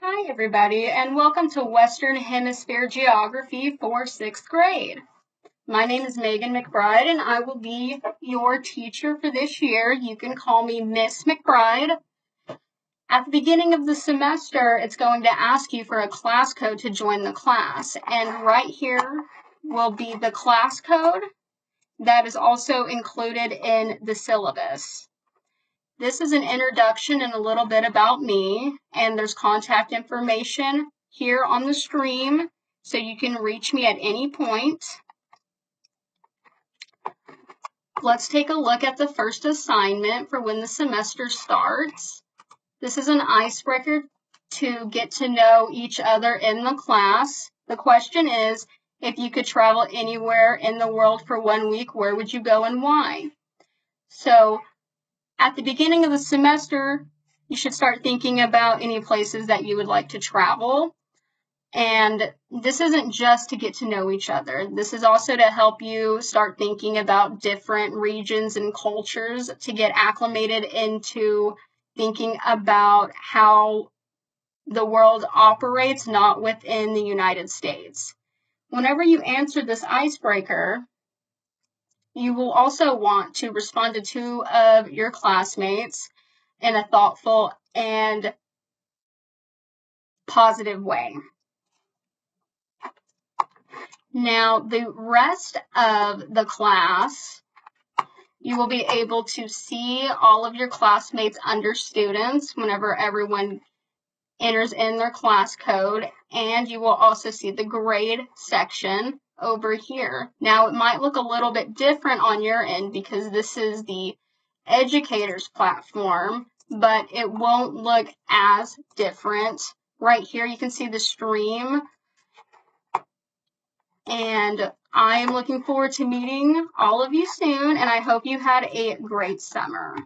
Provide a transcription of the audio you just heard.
Hi everybody, and welcome to Western Hemisphere Geography for 6th grade. My name is Megan McBride, and I will be your teacher for this year. You can call me Miss McBride. At the beginning of the semester, it's going to ask you for a class code to join the class, and right here will be the class code that is also included in the syllabus. This is an introduction and a little bit about me, and there's contact information here on the stream, so you can reach me at any point. Let's take a look at the first assignment for when the semester starts. This is an icebreaker to get to know each other in the class. The question is, if you could travel anywhere in the world for 1 week, where would you go and why? So, at the beginning of the semester, you should start thinking about any places that you would like to travel. And this isn't just to get to know each other. This is also to help you start thinking about different regions and cultures to get acclimated into thinking about how the world operates, not within the United States. Whenever you answer this icebreaker, you will also want to respond to 2 of your classmates in a thoughtful and positive way. Now, the rest of the class, you will be able to see all of your classmates under students whenever everyone enters in their class code, and you will also see the grade section over here. Now, it might look a little bit different on your end because this is the educator's platform, but it won't look as different. Right here, you can see the stream, and I am looking forward to meeting all of you soon, and I hope you had a great summer.